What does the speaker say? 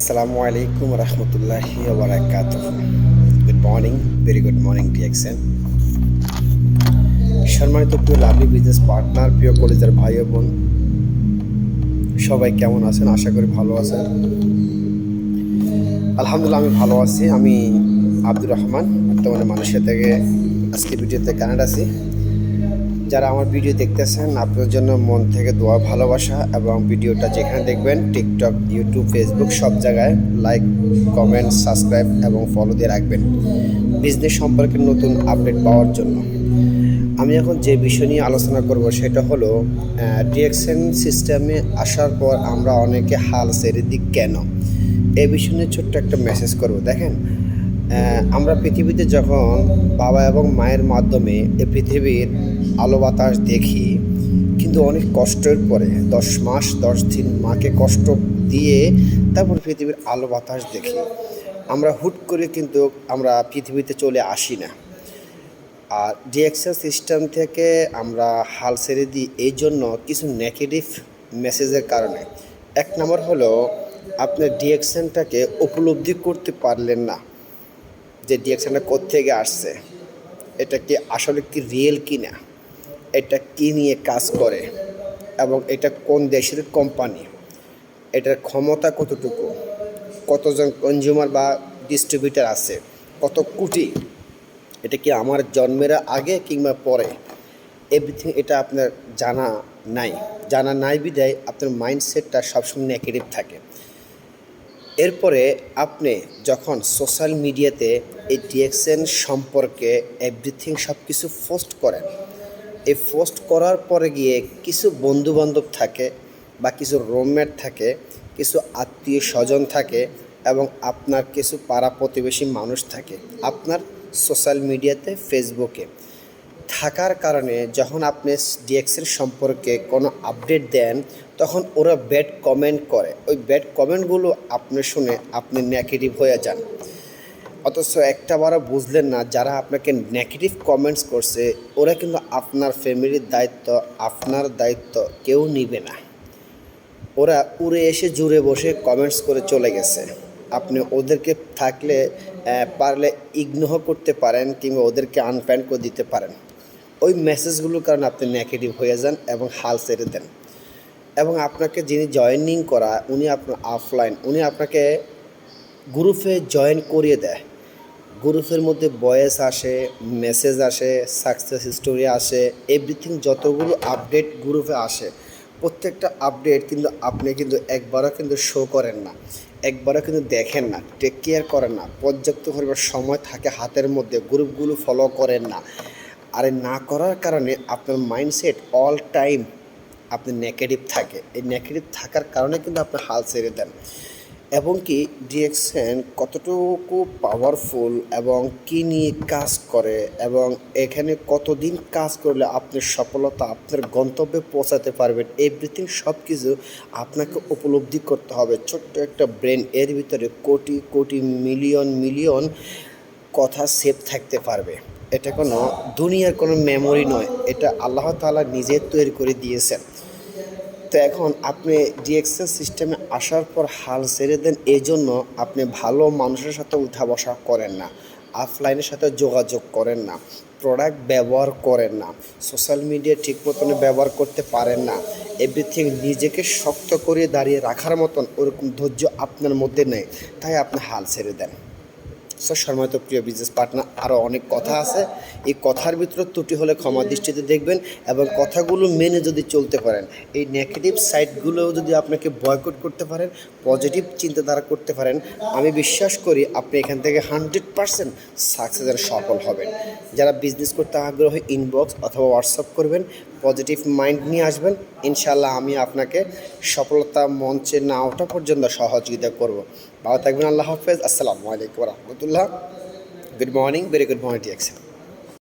আসসালামু আলাইকুম রহমতুল্লাহি ওয়া বারাকাতুহু। Good morning, very good morning DXN. সম্মানিত প্রিয় লাভলি বিজনেস পার্টনার, প্রিয় কলেজের ভাই ও বোন, সবাই কেমন আছেন? আশা করি ভালো আছেন। আলহামদুলিল্লাহ আমি ভালো আছি। আমি আব্দুর রহমান, বর্তমানে মালয়েশিয়া থেকে আজকে ভিডিওতে কানাডা আছি। যারা আমার ভিডিও দেখতেছেন, আপনার জন্য মন থেকে দোয়া, ভালোবাসা, এবং ভিডিওটা যেখানে দেখবেন টিকটক, ইউটিউব, ফেসবুক সব জায়গায় লাইক, কমেন্ট, সাবস্ক্রাইব এবং ফলো দিয়ে রাখবেন বিজনেস সম্পর্কে নতুন আপডেট পাওয়ার জন্য। আমি এখন যে বিষয় নিয়ে আলোচনা করব সেটা হলো ডিএক্সএন সিস্টেমে আসার পর আমরা অনেকে হাল ছেড়ে দিই কেন, এই বিষয় নিয়ে ছোট্ট একটা মেসেজ করব। দেখেন, আমরা পৃথিবীতে যখন বাবা এবং মায়ের মাধ্যমে এই পৃথিবীর আলো বাতাস দেখি, কিন্তু অনেক কষ্টের পরে 10 মাস 10 দিন মাকে কষ্ট দিয়ে তারপর পৃথিবীর আলো বাতাস দেখি। আমরা হুট করে কিন্তু আমরা পৃথিবীতে চলে আসি না। আর ডিএক্সএন সিস্টেম থেকে আমরা হাল ছেড়ে দিই এই জন্য কিছু নেগেটিভ মেসেজের কারণে। এক নম্বর হলো, আপনি ডিএক্সএনটাকে উপলব্ধি করতে পারলেন না যে ডিএক্সএনটা কোত্থেকে আসছে, এটা কি আসলে কি রিয়েল কি না, এটা কি নিয়ে কাজ করে, এবং এটা কোন দেশের কোম্পানি, এটার ক্ষমতা কতটুকু, কতজন কনজিউমার বা ডিস্ট্রিবিউটার আছে, কত কোটি, এটা কি আমার জন্মের আগে কিংবা পরে, এভরিথিং এটা আপনার জানা নাই বিদায় আপনার মাইন্ডসেটটা সবসময় নেগেটিভ থাকে। এরপরে আপনি যখন সোশ্যাল মিডিয়াতে এই ডিএক্সএন সম্পর্কে এভরিথিং সব কিছু পোস্ট করেন, এই পোস্ট করার পরে গিয়ে কিছু বন্ধুবান্ধব থাকে বা কিছু রুমমেট থাকে, কিছু আত্মীয় স্বজন থাকে, এবং আপনার কিছু পাড়া প্রতিবেশী মানুষ থাকে আপনার সোশ্যাল মিডিয়াতে, ফেসবুকে থাকার কারণে যখন আপনি ডিএক্সএন সম্পর্কে কোনো আপডেট দেন, তখন ওরা ব্যাড কমেন্ট করে। ওই ব্যাড কমেন্টগুলো আপনি শুনে আপনি নেগেটিভ হয়ে যান। অথচ একটা বারও বুঝলেন না, যারা আপনাকে নেগেটিভ কমেন্টস করছে ওরা কিন্তু আপনার ফ্যামিলির দায়িত্ব, আপনার দায়িত্ব কেউ নিবে না। ওরা উড়ে এসে জুড়ে বসে কমেন্টস করে চলে গেছে। আপনি ওদেরকে থাকলে পারলে ইগনোর করতে পারেন কিংবা ওদেরকে আনফ্রেন্ড করে দিতে পারেন। ওই মেসেজগুলোর কারণে আপনি নেগেটিভ হয়ে যান এবং হাল ছেড়ে দেন। এবং আপনাকে যিনি জয়েনিং করা, উনি আপনার অফলাইন, উনি আপনাকে গ্রুপে জয়েন করিয়ে দেয়। গ্রুপের মধ্যে ভয়েস আসে, মেসেজ আসে, সাকসেস স্টোরি আসে, এভরিথিং যতগুলো আপডেট গ্রুপে আসে, প্রত্যেকটা আপডেট কিন্তু আপনি কিন্তু একবারও কিন্তু শো করেন না, একবারও কিন্তু দেখেন না, টেক কেয়ার করেন না, পর্যাপ্ত পরিমাণ সময় থাকে হাতের মধ্যে, গ্রুপগুলো ফলো করেন না। আর না করার কারণে আপনার মাইন্ডসেট অল টাইম আপনি নেগেটিভ থাকে। এই নেগেটিভ থাকার কারণে কিন্তু আপনি হাল ছেড়ে দেন। এবং কি ডিএক্সএন কতটুকু পাওয়ারফুল এবং কী নিয়ে কাজ করে, এবং এখানে কতদিন কাজ করলে আপনি সফলতা আপনার গন্তব্যে পৌঁছাতে পারবেন, এভরিথিং সব কিছু আপনাকে উপলব্ধি করতে হবে। ছোট্ট একটা ব্রেন, এর ভিতরে কোটি কোটি মিলিয়ন মিলিয়ন কথা সেভ থাকতে পারবে। এটা কোনো দুনিয়ার কোনো মেমোরি নয়, এটা আল্লাহ তাআলা নিজে তৈরি করে দিয়েছেন। তো এখন আপনি ডিএক্সএন সিস্টেমে আসার পর হাল ছেড়ে দেন এই জন্য আপনি ভালো মানুষের সাথে উঠা বসা করেন না, অফলাইনের সাথে যোগাযোগ করেন না, প্রোডাক্ট ব্যবহার করেন না, সোশ্যাল মিডিয়া ঠিক মতন ব্যবহার করতে পারেন না, এভরিথিং নিজেকে শক্ত করে দাঁড়িয়ে রাখার মতন ওরকম ধৈর্য আপনার মধ্যে নেই, তাই আপনি হাল ছেড়ে দেন। সম্মানিত প্রিয় বিজনেস পার্টনার, আরও অনেক কথা আছে। এই কথার ভিতরে ত্রুটি হলে ক্ষমা দৃষ্টিতে দেখবেন, এবং কথাগুলো মেনে যদি চলতে পারেন, এই নেগেটিভ সাইডগুলোও যদি আপনাকে বয়কট করতে পারেন, পজিটিভ চিন্তাধারা করতে পারেন, আমি বিশ্বাস করি আপনি এখান থেকে 100% সাকসেসের সফল হবেন। যারা বিজনেস করতে আগ্রহী ইনবক্স অথবা হোয়াটসঅ্যাপ করবেন, পজিটিভ মাইন্ড নিয়ে আসবেন, ইনশাল্লাহ আমি আপনাকে সফলতা মঞ্চে না ওঠা পর্যন্ত সহযোগিতা করব। ভালো থাকবেন, আল্লাহ হাফেজ, আসসালামু আলাইকুম রহমতুল্লাহ। Good morning, very good morning DXN.